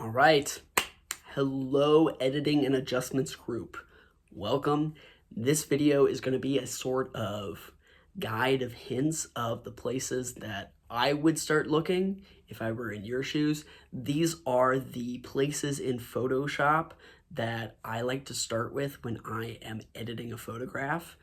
All right. Hello, editing and adjustments group. Welcome. This video is going to be a sort of guide of hints of the places that I would start looking if I were in your shoes. These are the places in Photoshop that I like to start with when I am editing a photograph.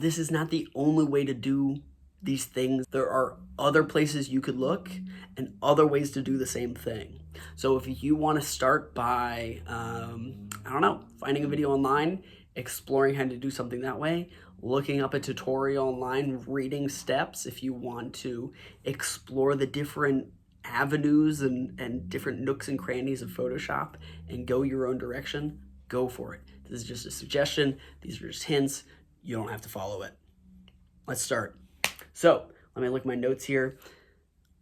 This is not the only way to do these things. There are other places you could look and other ways to do the same thing. So if you want to start by, finding a video online, exploring how to do something that way, looking up a tutorial online, reading steps, if you want to explore the different avenues and different nooks and crannies of Photoshop and go your own direction, go for it. This is just a suggestion. These are just hints. You don't have to follow it. Let's start. So let me look at my notes here.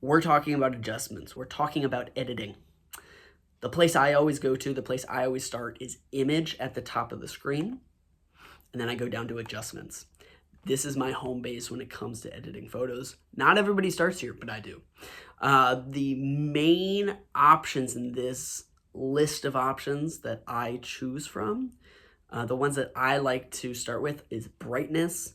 We're talking about adjustments. We're talking about editing. The place I always go to, the place I always start is image at the top of the screen. And then I go down to adjustments. This is my home base when it comes to editing photos. Not everybody starts here, but I do. The main options in this list of options that I choose from, the ones that I like to start with is brightness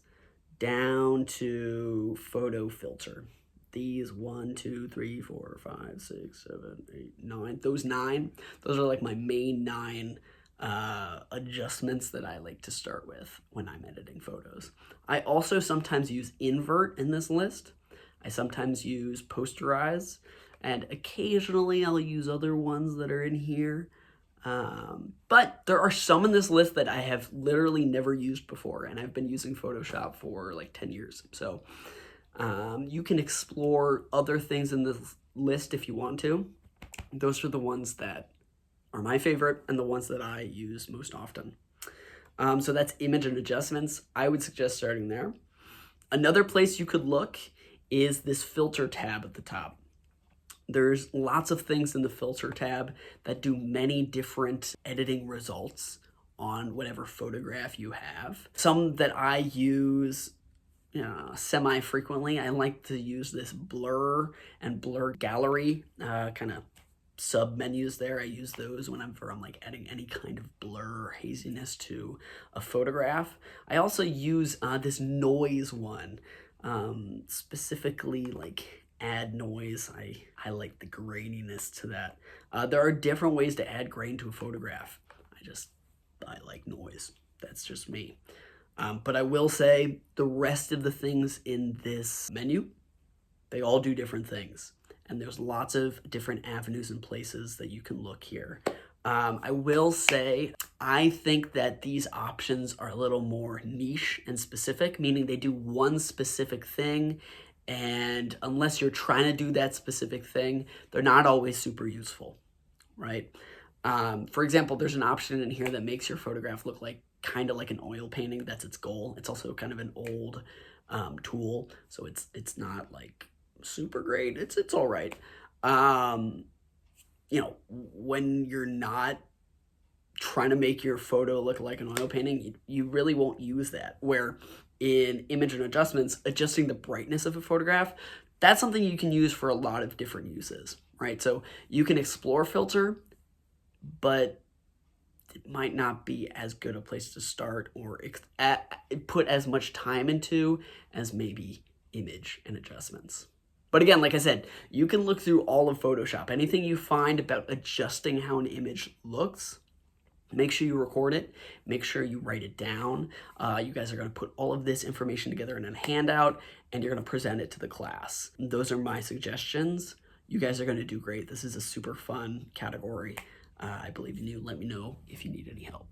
down to photo filter. These 1, 2, 3, 4, 5, 6, 7, 8, 9. Those 9, those are like my main 9 adjustments that I like to start with when I'm editing photos. I also sometimes use invert in this list. I sometimes use posterize, and occasionally I'll use other ones that are in here. But there are some in this list that I have literally never used before, and I've been using Photoshop for like 10 years. So you can explore other things in this list if you want to. Those are the ones that are my favorite and the ones that I use most often. So that's image and adjustments. I would suggest starting there. Another place you could look is this filter tab at the top. There's lots of things in the filter tab that do many different editing results on whatever photograph you have. Some that I use semi-frequently. I like to use this blur and blur gallery kind of sub menus there. I use those whenever I'm like adding any kind of blur or haziness to a photograph. I also use this noise one, specifically like add noise. I like the graininess to that. There are different ways to add grain to a photograph. I like noise. That's just me. But I will say the rest of the things in this menu, they all do different things. And there's lots of different avenues and places that you can look here. I will say, I think that these options are a little more niche and specific, meaning they do one specific thing. And unless you're trying to do that specific thing, they're not always super useful, right? For example, there's an option in here that makes your photograph look like kind of like an oil painting. That's its goal. It's also kind of an old tool, so it's not like super great. It's all right. When you're not trying to make your photo look like an oil painting, you really won't use that. Where in image and adjustments, adjusting the brightness of a photograph, that's something you can use for a lot of different uses, right? So you can explore filter, but it might not be as good a place to start or put as much time into as maybe image and adjustments. But again, like I said, you can look through all of Photoshop. Anything you find about adjusting how an image looks, make sure you record it. Make sure you write it down. You guys are going to put all of this information together in a handout, and you're going to present it to the class. Those are my suggestions. You guys are going to do great. This is a super fun category. I believe in you. Let me know if you need any help.